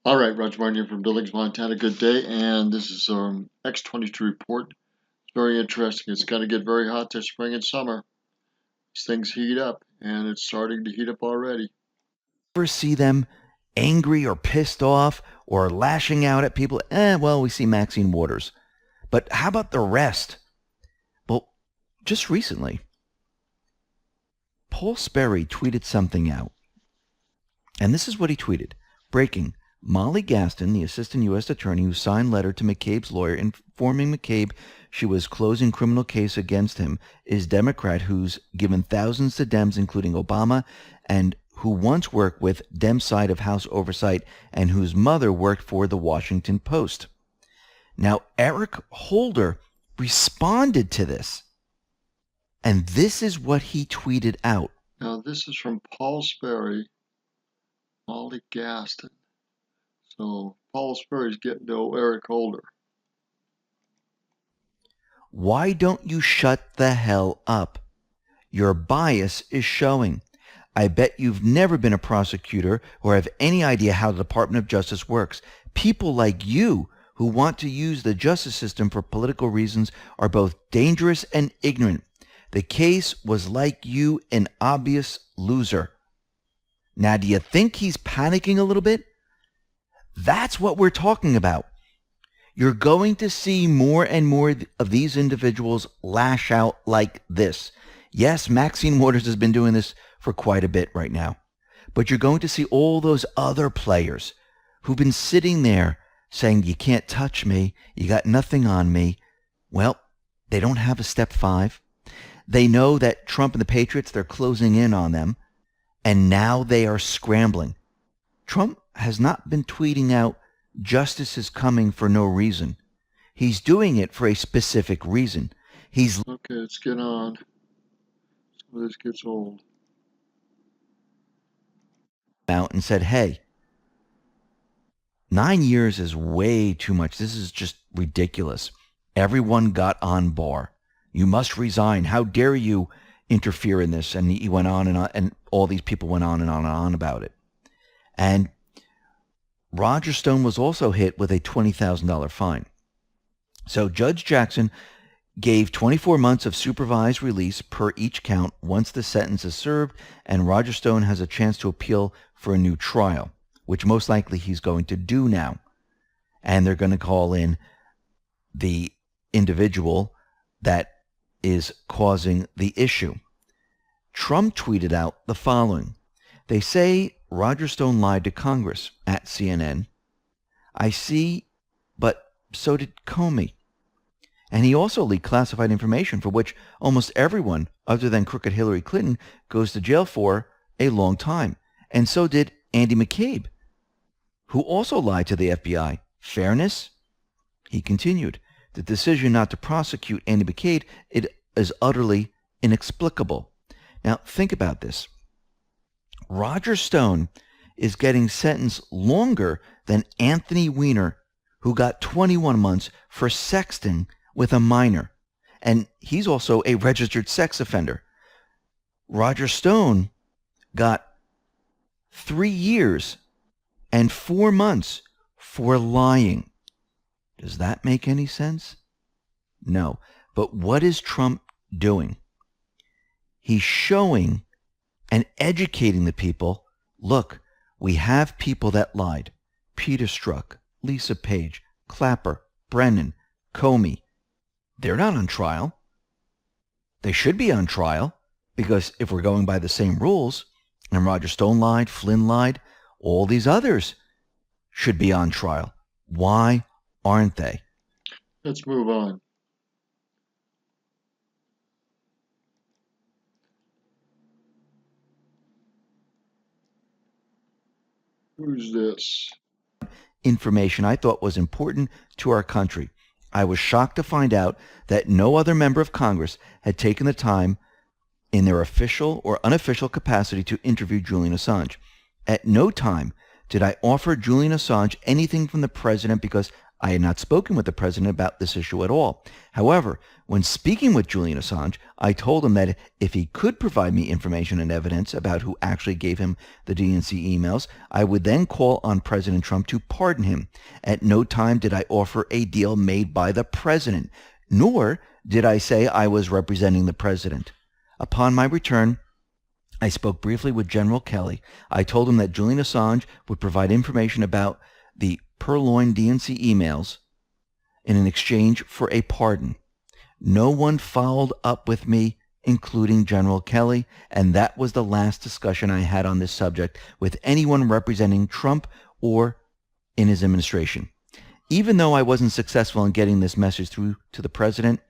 All right, Roger Martin here from Billings, Montana. Good day, and this is X22 report. It's very interesting. It's going to get very hot this spring and summer as things heat up, and it's starting to heat up already. Ever see them angry or pissed off or lashing out at people? Well, we see Maxine Waters. But how about the rest? Well, just recently, Paul Sperry tweeted something out. And this is what he tweeted. Breaking. Molly Gaston, the assistant U.S. attorney who signed letter to McCabe's lawyer informing McCabe she was closing criminal case against him, is Democrat who's given thousands to Dems, including Obama, and who once worked with Dem side of House Oversight and whose mother worked for the Washington Post. Now, Eric Holder responded to this, and this is what he tweeted out. Now, this is from Paul Sperry, Molly Gaston. So Paul Sperry's getting to Eric Holder. Why don't you shut the hell up? Your bias is showing. I bet you've never been a prosecutor or have any idea how the Department of Justice works. People like you who want to use the justice system for political reasons are both dangerous and ignorant. The case was like you, an obvious loser. Now, do you think he's panicking a little bit? That's what we're talking about. You're going to see more and more of these individuals lash out like this. Yes, Maxine Waters has been doing this for quite a bit right now. But you're going to see all those other players who've been sitting there saying, you can't touch me, you got nothing on me. Well, they don't have a step 5. They know that Trump and the Patriots, they're closing in on them. And now they are scrambling. Trump has not been tweeting out, justice is coming for no reason. He's doing it for a specific reason. He's Okay, let's get on. So this gets old. Out and said, hey, 9 years is way too much. This is just ridiculous. Everyone got on bar. You must resign. How dare you interfere in this? And he went on, and all these people went on and on and on about it. And Roger Stone was also hit with a $20,000 fine. So Judge Jackson gave 24 months of supervised release per each count once the sentence is served, and Roger Stone has a chance to appeal for a new trial, which most likely he's going to do now. And they're going to call in the individual that is causing the issue. Trump tweeted out the following. They say Roger Stone lied to Congress at CNN. I see, but so did Comey. And he also leaked classified information for which almost everyone other than crooked Hillary Clinton goes to jail for a long time. And so did Andy McCabe, who also lied to the FBI. Fairness? He continued. The decision not to prosecute Andy McCabe is utterly inexplicable. Now, think about this. Roger Stone is getting sentenced longer than Anthony Weiner, who got 21 months for sexting with a minor. And he's also a registered sex offender. Roger Stone got 3 years and 4 months for lying. Does that make any sense? No. But what is Trump doing? He's showing and educating the people, look, we have people that lied. Peter Strzok, Lisa Page, Clapper, Brennan, Comey. They're not on trial. They should be on trial because if we're going by the same rules, and Roger Stone lied, Flynn lied, all these others should be on trial. Why aren't they? Let's move on. Who's this? Information I thought was important to our country. I was shocked to find out that no other member of Congress had taken the time in their official or unofficial capacity to interview Julian Assange. At no time did I offer Julian Assange anything from the president because I had not spoken with the president about this issue at all. However, when speaking with Julian Assange, I told him that if he could provide me information and evidence about who actually gave him the DNC emails, I would then call on President Trump to pardon him. At no time did I offer a deal made by the president, nor did I say I was representing the president. Upon my return, I spoke briefly with General Kelly. I told him that Julian Assange would provide information about the purloined DNC emails in an exchange for a pardon. No one followed up with me, including General Kelly, and that was the last discussion I had on this subject with anyone representing Trump or in his administration. Even though I wasn't successful in getting this message through to the president,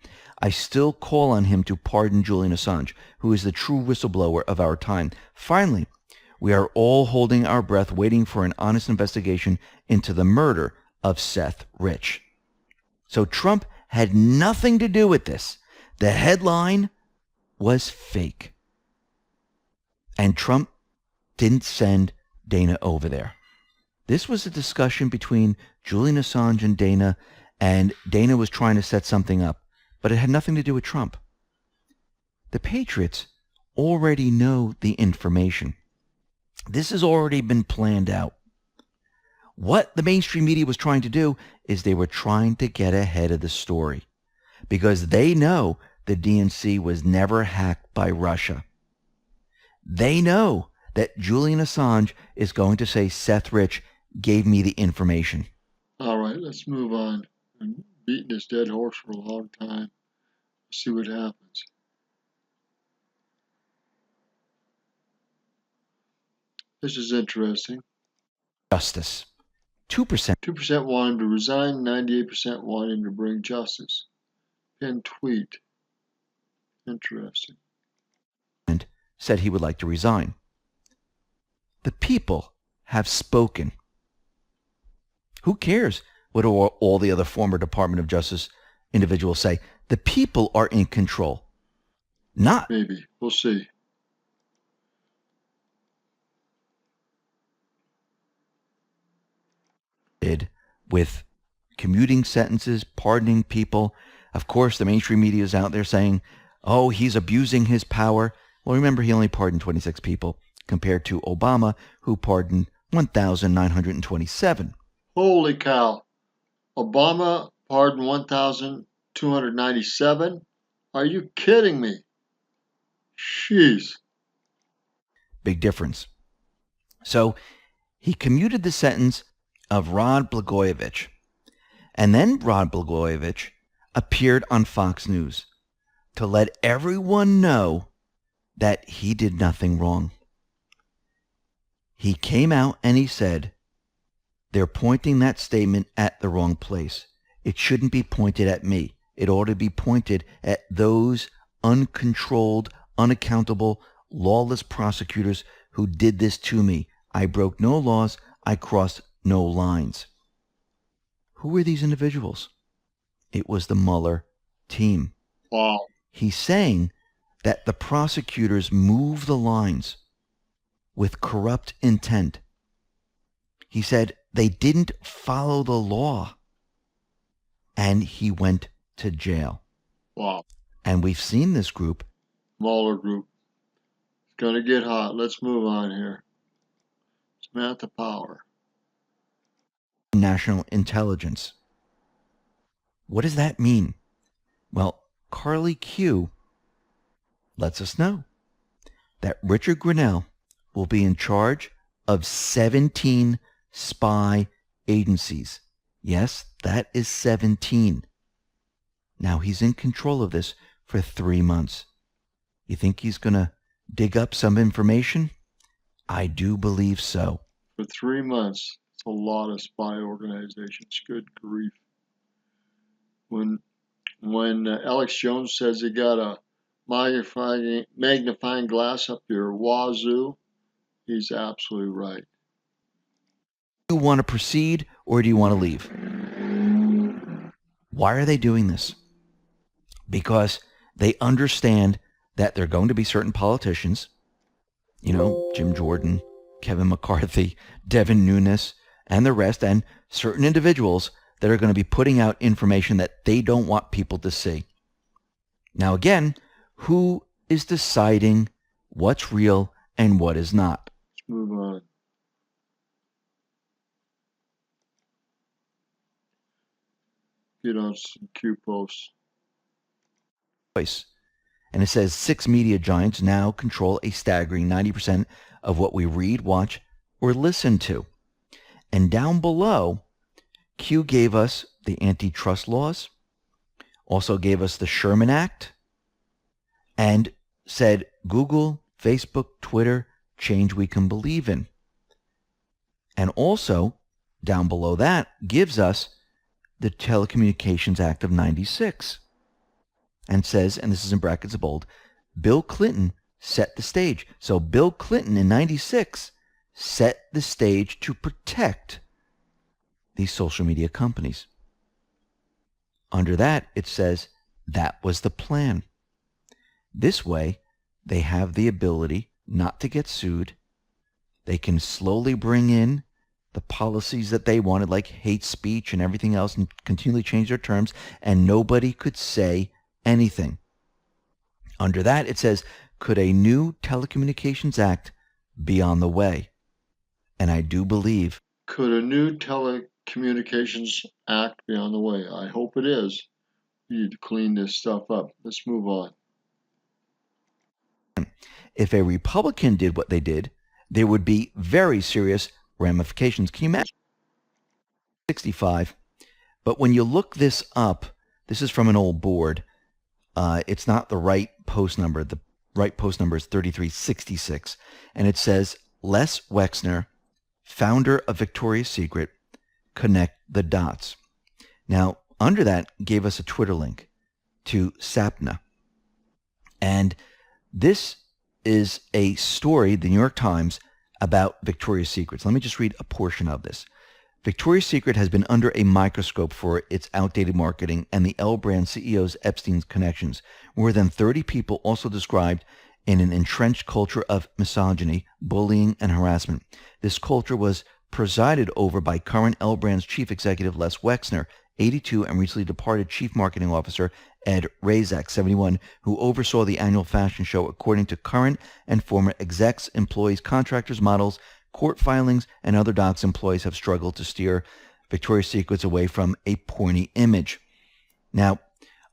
I still call on him to pardon Julian Assange, who is the true whistleblower of our time. Finally, we are all holding our breath waiting for an honest investigation into the murder of Seth Rich. So Trump had nothing to do with this. The headline was fake. And Trump didn't send Dana over there. This was a discussion between Julian Assange and Dana was trying to set something up, but it had nothing to do with Trump. The Patriots already know the information. This has already been planned out. What the mainstream media was trying to do is they were trying to get ahead of the story because they know the DNC was never hacked by Russia. They know that Julian Assange is going to say Seth Rich gave me the information. All right, let's move on. I'm beating this dead horse for a long time. Let's see what happens. This is interesting. Justice. 2%. 2% want him to resign, 98% want him to bring justice. Pinned tweet. Interesting. And said he would like to resign. The people have spoken. Who cares what all the other former Department of Justice individuals say? The people are in control. Not maybe. We'll see. With commuting sentences, pardoning people. Of course, the mainstream media is out there saying, oh, he's abusing his power. Well, remember, he only pardoned 26 people compared to Obama, who pardoned 1,927. Holy cow. Obama pardoned 1,297? Are you kidding me? Jeez. Big difference. So he commuted the sentence of Rod Blagojevich. And then Rod Blagojevich appeared on Fox News to let everyone know that he did nothing wrong. He came out and he said, they're pointing that statement at the wrong place. It shouldn't be pointed at me. It ought to be pointed at those uncontrolled, unaccountable, lawless prosecutors who did this to me. I broke no laws. I crossed no lines. Who were these individuals? It was the Mueller team. Wow. He's saying that the prosecutors moved the lines with corrupt intent. He said they didn't follow the law, and he went to jail. Wow. And we've seen this group. Mueller group. It's going to get hot. Let's move on here. Samantha Power. National intelligence. What does that mean? Well, Carly Q lets us know that Richard Grenell will be in charge of 17 spy agencies. Yes, that is 17. Now he's in control of this for 3 months. You think he's going to dig up some information? I do believe so. For 3 months. It's a lot of spy organizations. Good grief. When Alex Jones says he got a magnifying glass up your wazoo, he's absolutely right. Do you want to proceed or do you want to leave? Why are they doing this? Because they understand that there are going to be certain politicians, Jim Jordan, Kevin McCarthy, Devin Nunes, and the rest, and certain individuals that are going to be putting out information that they don't want people to see. Now again, who is deciding what's real and what is not? Let's move on. Get on some Q posts. And it says 6 media giants now control a staggering 90% of what we read, watch, or listen to. And down below, Q gave us the antitrust laws, also gave us the Sherman Act, and said Google, Facebook, Twitter, change we can believe in. And also, down below that, gives us the Telecommunications Act of 96. And says, and this is in brackets of bold, Bill Clinton set the stage. So Bill Clinton in 96 set the stage to protect these social media companies. Under that, it says that was the plan. This way, they have the ability not to get sued. They can slowly bring in the policies that they wanted, like hate speech and everything else, and continually change their terms, and nobody could say anything. Under that, it says, could a new Telecommunications Act be on the way? And I do believe. Could a new Telecommunications Act be on the way? I hope it is. We need to clean this stuff up. Let's move on. If a Republican did what they did, there would be very serious ramifications. Can you imagine? 65. But when you look this up, this is from an old board. It's not the right post number. The right post number is 3366. And it says, Les Wexner, founder of Victoria's Secret, connect the dots. Now, under that gave us a Twitter link to Sapna. And this is a story, the New York Times, about Victoria's Secret. So let me just read a portion of this. Victoria's Secret has been under a microscope for its outdated marketing and the L Brand CEO's Epstein's connections. More than 30 people also described in an entrenched culture of misogyny, bullying, and harassment. This culture was presided over by current L Brand's chief executive Les Wexner, 82, and recently departed chief marketing officer Ed Razak, 71, who oversaw the annual fashion show. According to current and former execs, employees, contractors, models, court filings, and other docs, employees have struggled to steer Victoria's Secrets away from a porny image. Now,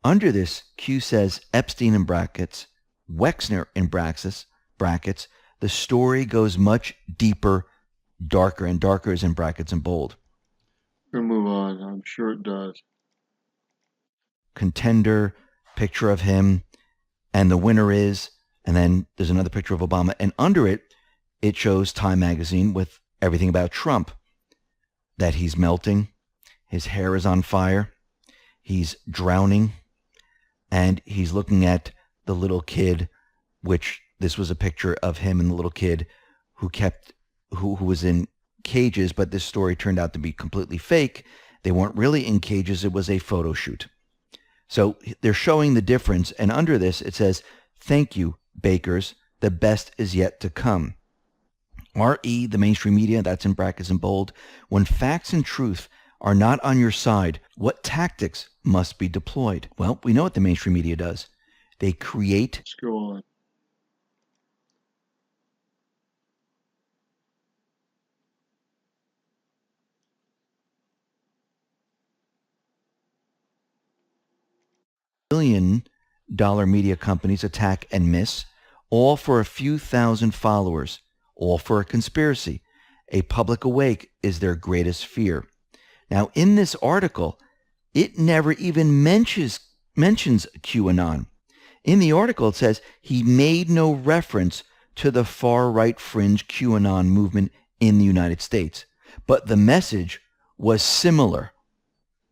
under this, Q says Epstein in brackets, Wexner in brackets. The story goes much deeper, darker, and darker is in brackets and bold. We're going to move on. I'm sure it does. Contender, picture of him, and the winner is, and then there's another picture of Obama, and under it, it shows Time magazine with everything about Trump, that he's melting, his hair is on fire, he's drowning, and he's looking at the little kid, which this was a picture of him and the little kid who was in cages, but this story turned out to be completely fake. They weren't really in cages, it was a photo shoot. So they're showing the difference, and under this it says, thank you, bakers, the best is yet to come. RE, the mainstream media, that's in brackets and bold. When facts and truth are not on your side, what tactics must be deployed? Well, we know what the mainstream media does. They create. Let's go on. $1 billion media companies attack and miss, all for a few thousand followers, all for a conspiracy. A public awake is their greatest fear. Now, in this article, it never even mentions QAnon. In the article, it says he made no reference to the far-right fringe QAnon movement in the United States, but the message was similar.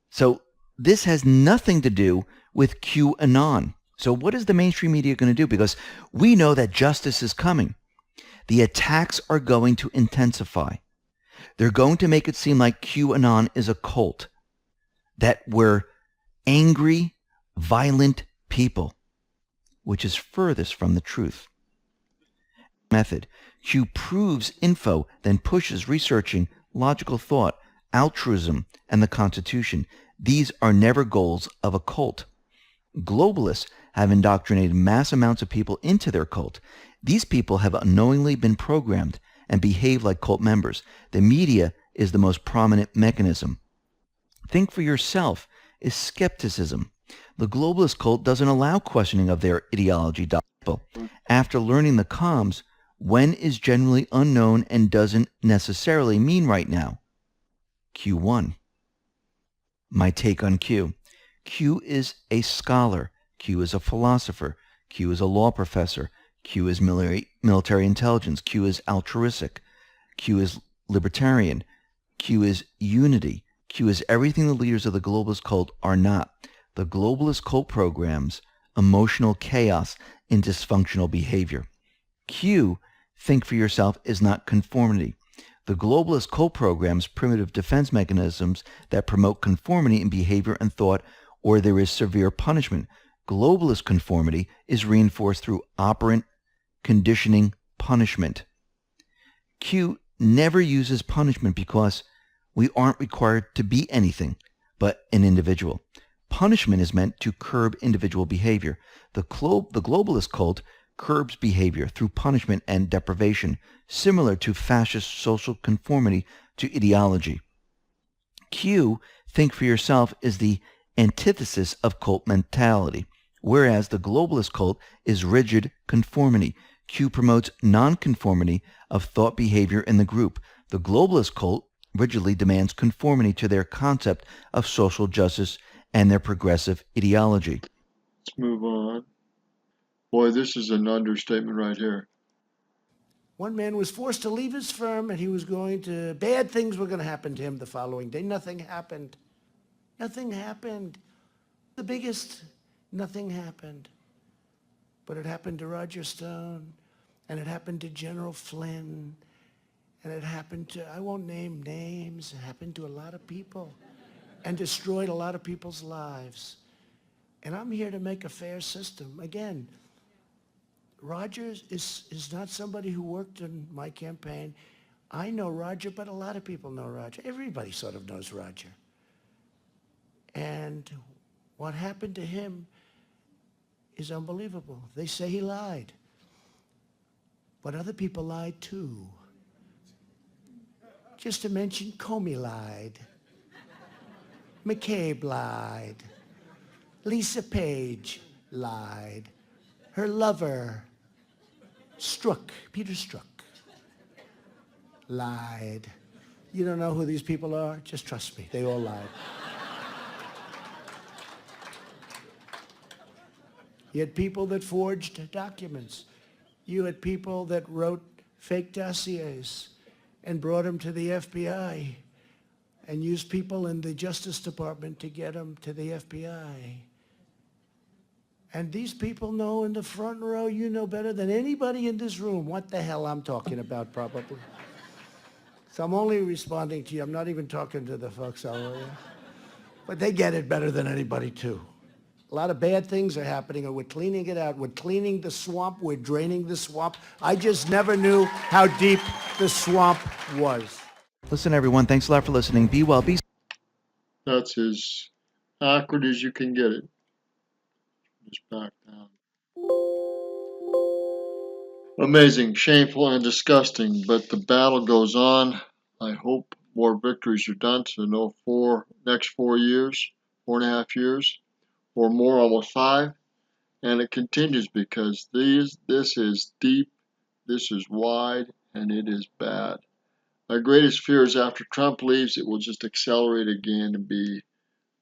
So this has nothing to do with QAnon. So what is the mainstream media going to do? Because we know that justice is coming. The attacks are going to intensify. They're going to make it seem like QAnon is a cult, that we're angry, violent people, which is furthest from the truth. Method. Q proves info, then pushes researching logical thought altruism, and the Constitution. These are never goals of a cult. Globalists have indoctrinated mass amounts of people into their cult. These people have unknowingly been programmed and behave like cult members. The media is the most prominent mechanism. Think for yourself is skepticism. The globalist cult doesn't allow questioning of their ideology. After learning the comms, when is generally unknown and doesn't necessarily mean right now. Q1. My take on Q. Q is a scholar. Q is a philosopher. Q is a law professor. Q is military intelligence. Q is altruistic. Q is libertarian. Q is unity. Q is everything the leaders of the globalist cult are not. The globalist cult programs emotional chaos and dysfunctional behavior. Q, think for yourself, is not conformity. The globalist cult programs primitive defense mechanisms that promote conformity in behavior and thought, or there is severe punishment. Globalist conformity is reinforced through operant conditioning punishment. Q never uses punishment because we aren't required to be anything but an individual. Punishment is meant to curb individual behavior. The globalist cult curbs behavior through punishment and deprivation, similar to fascist social conformity to ideology. Q, think for yourself, is the antithesis of cult mentality, whereas the globalist cult is rigid conformity. Q promotes nonconformity of thought behavior in the group. The globalist cult rigidly demands conformity to their concept of social justice and their progressive ideology. Let's move on. Boy, this is an understatement right here. One man was forced to leave his firm and he was bad things were going to happen to him the following day. Nothing happened. Nothing happened. The biggest, nothing happened. But it happened to Roger Stone, and it happened to General Flynn, and it happened to, I won't name names, it happened to a lot of people and destroyed a lot of people's lives. And I'm here to make a fair system. Again, Roger is not somebody who worked in my campaign. I know Roger, but a lot of people know Roger. Everybody sort of knows Roger. And what happened to him is unbelievable. They say he lied. But other people lied too. Just to mention, Comey lied. McCabe lied. Lisa Page lied. Her lover, Peter Strzok, lied. You don't know who these people are? Just trust me, they all lied. You had people that forged documents. You had people that wrote fake dossiers and brought them to the FBI and used people in the Justice Department to get them to the FBI. And these people know in the front row, you know better than anybody in this room what the hell I'm talking about, probably. So I'm only responding to you. I'm not even talking to the folks over there. But they get it better than anybody, too. A lot of bad things are happening, and we're cleaning it out. We're cleaning the swamp. We're draining the swamp. I just never knew how deep the swamp was. Listen, everyone, thanks a lot for listening. Be well, be. That's as awkward as you can get it. Just back down. Amazing, shameful, and disgusting, but the battle goes on. I hope more victories are done to the next 4 years, 4.5 years, or more, almost 5. And it continues because this is deep, this is wide, and it is bad. My greatest fear is after Trump leaves, it will just accelerate again and be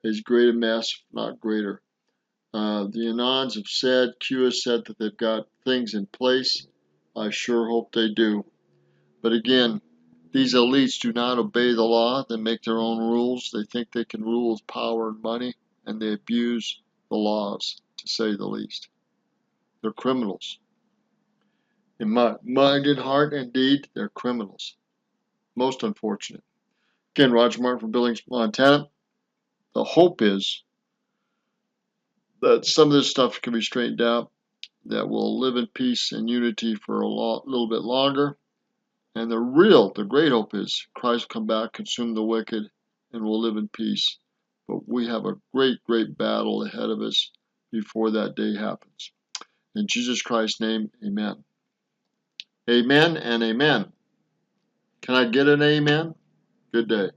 as great a mess, if not greater. The Anons have said, Q has said that they've got things in place. I sure hope they do. But again, these elites do not obey the law. They make their own rules. They think they can rule with power and money, and they abuse the laws, to say the least. They're criminals. In mind and heart and deed, they're criminals. Most unfortunate. Again, Roger Martin from Billings, Montana. The hope is that some of this stuff can be straightened out, that we'll live in peace and unity for a little bit longer. And the great hope is Christ will come back, consume the wicked, and we'll live in peace. But we have a great, great battle ahead of us before that day happens. In Jesus Christ's name, amen. Amen and amen. Can I get an amen? Good day.